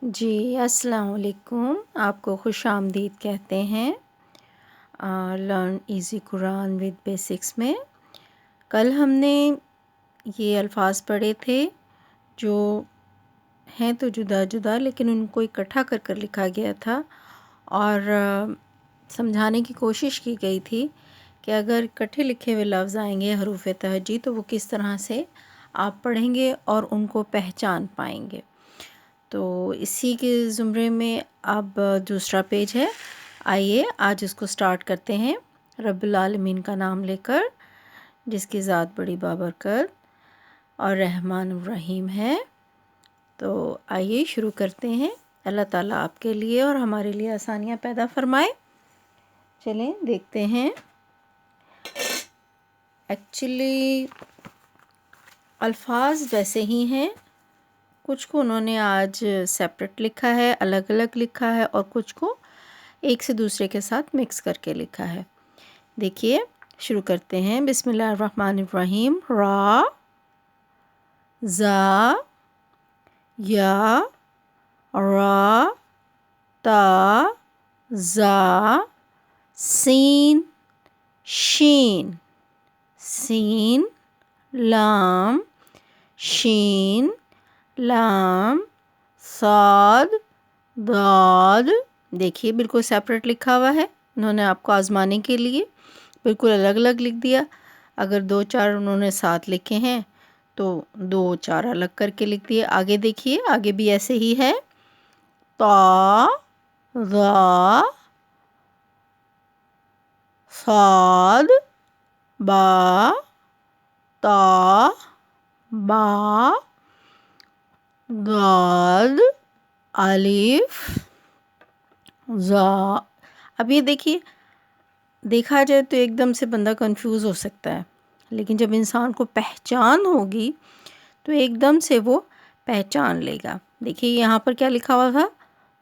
جی السلام علیکم، آپ کو خوش آمدید کہتے ہیں learn easy Quran with basics میں۔ کل ہم نے یہ الفاظ پڑھے تھے جو ہیں تو جدا جدا لیکن ان کو اکٹھا کر کر لکھا گیا تھا، اور سمجھانے کی کوشش کی گئی تھی کہ اگر اکٹھے لکھے ہوئے لفظ آئیں گے حروف تہجی تو وہ کس طرح سے آپ پڑھیں گے اور ان کو پہچان پائیں گے۔ تو اسی کے زمرے میں اب دوسرا پیج ہے، آئیے آج اس کو سٹارٹ کرتے ہیں رب العالمین کا نام لے کر، جس کی ذات بڑی بابرکت اور رحمان الرحیم ہے۔ تو آئیے شروع کرتے ہیں۔ اللہ تعالیٰ آپ کے لیے اور ہمارے لیے آسانیاں پیدا فرمائے۔ چلیں دیکھتے ہیں۔ ایکچولی الفاظ ویسے ہی ہیں، کچھ کو انہوں نے آج سیپریٹ لکھا ہے، الگ الگ لکھا ہے، اور کچھ کو ایک سے دوسرے کے ساتھ مکس کر کے لکھا ہے۔ دیکھیے شروع کرتے ہیں۔ بسم اللہ الرحمن الرحیم۔ را، زا، یا، را، تا، زا، سین، شین، سین، لام، شین، لام، صاد، داد۔ دیکھیے بالکل سیپریٹ لکھا ہوا ہے، انہوں نے آپ کو آزمانے کے لیے بالکل الگ الگ لکھ دیا۔ اگر 2 4 انہوں نے ساتھ لکھے ہیں تو 2 4 الگ کر کے لکھ دیے۔ آگے دیکھیے، آگے بھی ایسے ہی ہے۔ تا، ذا، صاد، با، تا، با، داد، الف، زا۔ اب یہ دیکھیے، دیکھا جائے تو ایک دم سے بندہ کنفیوز ہو سکتا ہے، لیکن جب انسان کو پہچان ہوگی تو ایک دم سے وہ پہچان لے گا۔ دیکھیے یہاں پر کیا لکھا ہوا تھا،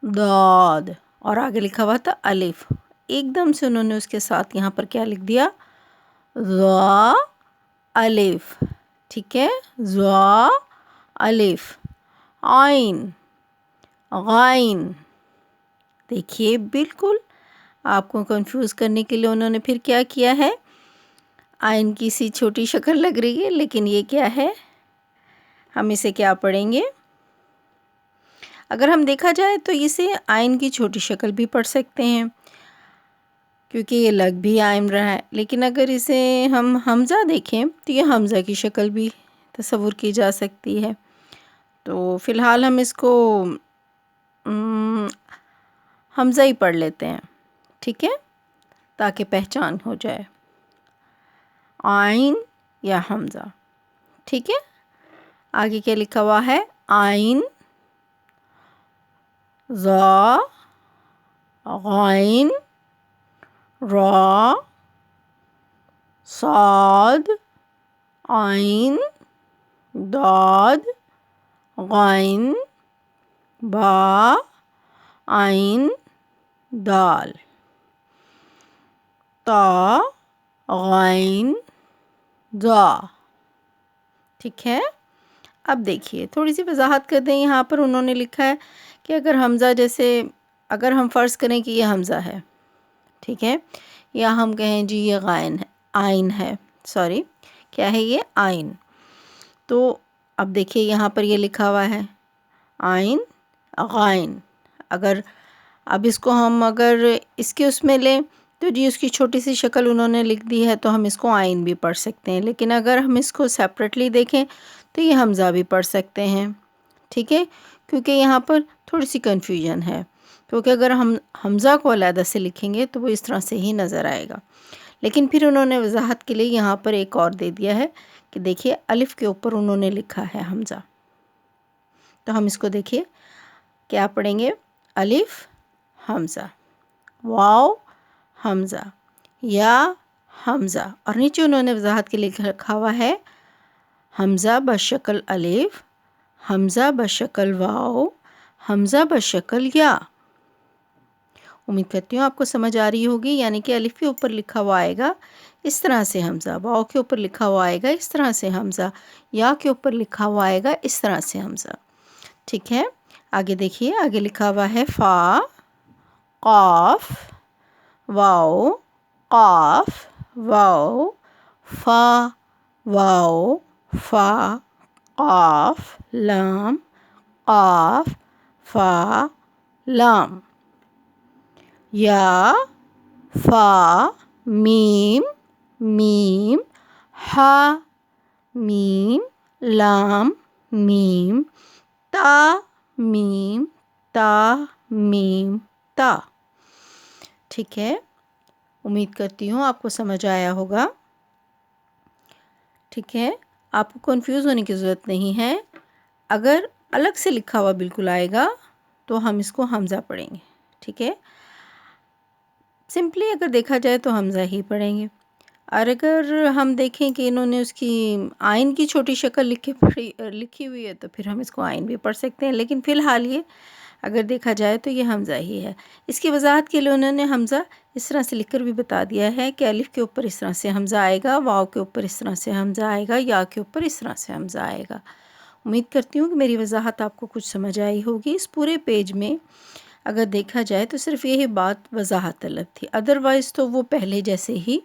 داد، اور آگے لکھا ہوا تھا الف۔ ایک دم سے انہوں نے اس کے ساتھ یہاں پر کیا لکھ دیا، ذا، الف۔ ٹھیک ہے، ذا، الف، عین، غائن۔ دیکھیے بالکل آپ کو کنفیوز کرنے کے لیے انہوں نے پھر کیا کیا ہے، عین کی سی چھوٹی شکل لگ رہی ہے لیکن یہ کیا ہے، ہم اسے کیا پڑھیں گے؟ اگر ہم دیکھا جائے تو اسے عین کی چھوٹی شکل بھی پڑھ سکتے ہیں کیونکہ یہ لگ بھی عین رہا ہے، لیکن اگر اسے ہم حمزہ دیکھیں تو یہ حمزہ کی شکل بھی تصور کی جا سکتی ہے۔ تو فی الحال ہم اس کو حمزہ ہی پڑھ لیتے ہیں، ٹھیک ہے، تاکہ پہچان ہو جائے، عین یا حمزہ۔ ٹھیک ہے، آگے کیا لکھا ہوا ہے، عین، ذا، غین، را، صاد، عین، داد، غین، با، عین، دال، تا، غین، ذا۔ ٹھیک ہے، اب دیکھیے تھوڑی سی وضاحت کر دیں۔ یہاں پر انہوں نے لکھا ہے کہ اگر حمزہ، جیسے اگر ہم فرض کریں کہ یہ حمزہ ہے، ٹھیک ہے، یا ہم کہیں جی یہ غائن ہے، عین ہے، سوری کیا ہے یہ، عین۔ تو اب دیکھیے یہاں پر یہ لکھا ہوا ہے عین، غائن۔ اگر اب اس کو ہم اگر اس کے اس میں لیں تو جی اس کی چھوٹی سی شکل انہوں نے لکھ دی ہے تو ہم اس کو عین بھی پڑھ سکتے ہیں، لیکن اگر ہم اس کو سیپریٹلی دیکھیں تو یہ حمزہ بھی پڑھ سکتے ہیں۔ ٹھیک ہے، کیونکہ یہاں پر تھوڑی سی کنفیوژن ہے، کیونکہ اگر ہم حمزہ کو علیحدہ سے لکھیں گے تو وہ اس طرح سے ہی نظر آئے گا، لیکن پھر انہوں نے وضاحت کے لیے یہاں پر ایک اور دے دیا ہے کہ دیکھیے الف کے اوپر انہوں نے لکھا ہے حمزہ، تو ہم اس کو دیکھیے کیا پڑھیں گے، الف، حمزہ، واو، حمزہ، یا، حمزہ، اور نیچے انہوں نے وضاحت کے لیے لکھا ہوا ہے حمزہ بشکل الف، حمزہ بشکل واو، حمزہ بشکل یا۔ امید کرتی ہوں آپ کو سمجھ آ رہی ہوگی، یعنی کہ الف کے اوپر لکھا ہوا آئے گا اس طرح سے حمزہ، واو کے اوپر لکھا ہوا آئے گا اس طرح سے حمزہ، یا کے اوپر لکھا ہوا آئے گا اس طرح سے حمزہ۔ ٹھیک ہے، آگے دیکھیے، آگے لکھا ہوا ہے فا، قاف، واو، قاف، واو، فا، واو، فا، قاف، لام، قاف، فا، لام، یا، فا، میم، میم، ہا، میم، لام، میم، تا، میم، تا، میم، تا۔ ٹھیک ہے، امید کرتی ہوں آپ کو سمجھ آیا ہوگا۔ ٹھیک ہے، آپ کو کنفیوز ہونے کی ضرورت نہیں ہے۔ اگر الگ سے لکھا ہوا بالکل آئے گا تو ہم اس کو حمزہ پڑھیں گے۔ ٹھیک ہے، سمپلی اگر دیکھا جائے تو حمزہ ہی پڑھیں گے، اور اگر ہم دیکھیں کہ انہوں نے اس کی آئین کی چھوٹی شکل لکھی ہوئی ہے تو پھر ہم اس کو آئین بھی پڑھ سکتے ہیں، لیکن فی الحال یہ اگر دیکھا جائے تو یہ حمزہ ہی ہے۔ اس کی وضاحت کے لیے انہوں نے حمزہ اس طرح سے لکھ کر بھی بتا دیا ہے کہ الف کے اوپر اس طرح سے حمزہ آئے گا، واو کے اوپر اس طرح سے حمزہ آئے گا، یا کے اوپر اس طرح سے حمزہ آئے گا۔ امید کرتی ہوں کہ میری وضاحت آپ کو کچھ سمجھ آئی ہوگی۔ اس پورے پیج میں اگر دیکھا جائے تو صرف یہی بات وضاحت طلب تھی، ادروائز تو وہ پہلے جیسے ہی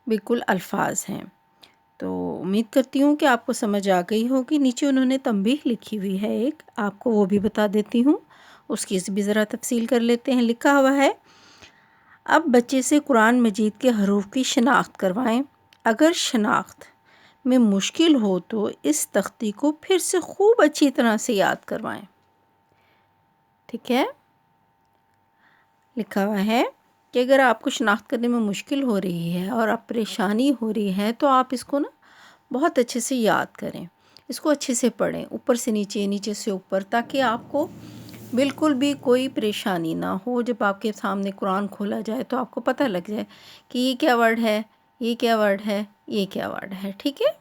بالکل الفاظ ہیں۔ تو امید کرتی ہوں کہ آپ کو سمجھ آ گئی ہوگی۔ نیچے انہوں نے تنبیہ لکھی ہوئی ہے ایک، آپ کو وہ بھی بتا دیتی ہوں، اس کی بھی ذرا تفصیل کر لیتے ہیں۔ لکھا ہوا ہے، اب بچے سے قرآن مجید کے حروف کی شناخت کروائیں۔ اگر شناخت میں مشکل ہو تو اس تختی کو پھر سے خوب اچھی طرح سے یاد کروائیں۔ ٹھیک ہے، لکھا ہوا ہے کہ اگر آپ کو شناخت کرنے میں مشکل ہو رہی ہے اور آپ پریشانی ہو رہی ہے تو آپ اس کو نا بہت اچھے سے یاد کریں، اس کو اچھے سے پڑھیں، اوپر سے نیچے، نیچے سے اوپر، تاکہ آپ کو بالکل بھی کوئی پریشانی نہ ہو۔ جب آپ کے سامنے قرآن کھولا جائے تو آپ کو پتہ لگ جائے کہ یہ کیا ورڈ ہے، یہ کیا ورڈ ہے، یہ کیا ورڈ ہے۔ ٹھیک ہے،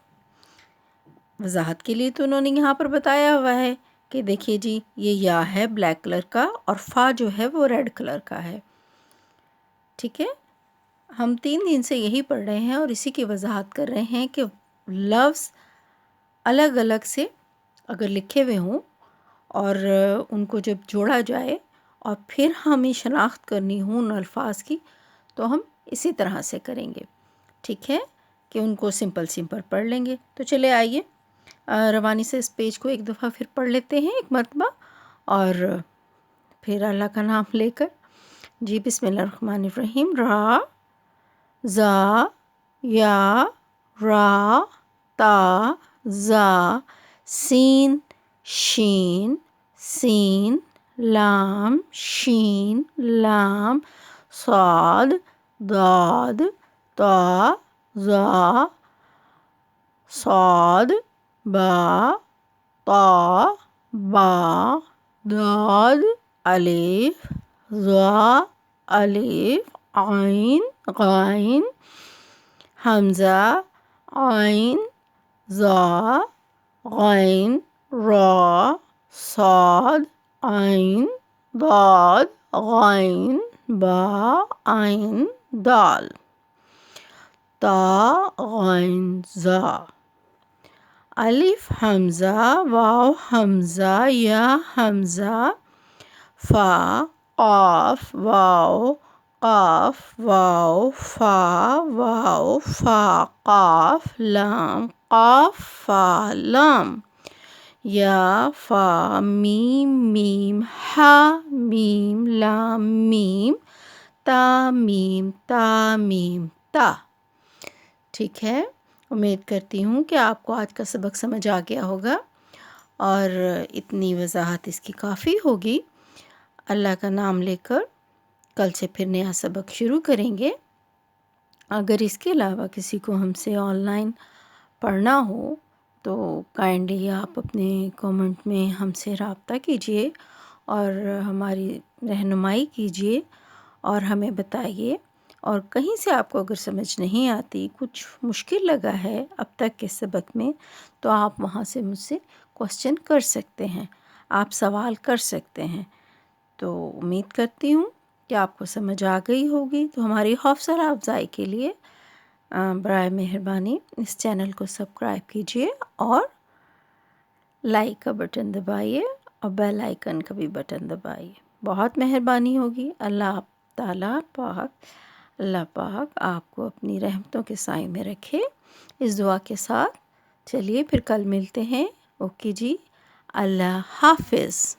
وضاحت کے لیے تو انہوں نے یہاں پر بتایا ہوا ہے کہ دیکھیے جی، یہ یا ہے بلیک کلر کا اور فا جو ہے وہ ریڈ کلر کا ہے۔ ٹھیک ہے، ہم 3 دن سے یہی پڑھ رہے ہیں اور اسی کی وضاحت کر رہے ہیں کہ لفظ الگ الگ سے اگر لکھے ہوئے ہوں اور ان کو جب جوڑا جائے اور پھر ہمیں شناخت کرنی ہوں ان الفاظ کی تو ہم اسی طرح سے کریں گے۔ ٹھیک ہے، کہ ان کو سمپل پڑھ لیں گے۔ تو چلے آئیے روانی سے اس پیج کو ایک دفعہ پھر پڑھ لیتے ہیں، ایک مرتبہ، اور پھر اللہ کا نام لے کر جی بسم اللہ الرحمن الرحیم۔ را، زا، یا، را، تا، زا، سین، شین، سین، لام، شین، لام، صاد، داد، تا، زا، صاد، با، طا، با، داد، الف، ظا، الف، عین، غین، حمزہ، عین، ظا، غین، را، صاد، عین، ضاد، غین، با، عین، دال، تا، غین، ظا، الف حمزہ، واو حمزہ، یا حمزہ، فا، قاف، واو، قاف، واو، فا، واو، فا، قاف، لام، قاف، فا، لام، یا، فا، میم، میم، ہا، میم، لام، میم، تا، میم، تا، میم، تا۔ ٹھیک ہے، امید کرتی ہوں کہ آپ کو آج کا سبق سمجھ آ گیا ہوگا اور اتنی وضاحت اس کی کافی ہوگی۔ اللہ کا نام لے کر کل سے پھر نیا سبق شروع کریں گے۔ اگر اس کے علاوہ کسی کو ہم سے آن لائن پڑھنا ہو تو کائنڈلی آپ اپنے کومنٹ میں ہم سے رابطہ کیجیے اور ہماری رہنمائی کیجیے اور ہمیں بتائیے، اور کہیں سے آپ کو اگر سمجھ نہیں آتی، کچھ مشکل لگا ہے اب تک کے سبق میں، تو آپ وہاں سے مجھ سے کوسچن کر سکتے ہیں، آپ سوال کر سکتے ہیں۔ تو امید کرتی ہوں کہ آپ کو سمجھ آ گئی ہوگی۔ تو ہماری حوصلہ افزائی کے لیے برائے مہربانی اس چینل کو سبسکرائب کیجیے اور لائک کا بٹن دبائیے اور بیل آئیکن کا بھی بٹن دبائیے، بہت مہربانی ہوگی۔ اللہ پاک آپ کو اپنی رحمتوں کے سائے میں رکھے، اس دعا کے ساتھ چلیے پھر کل ملتے ہیں۔ اوکے جی، اللہ حافظ۔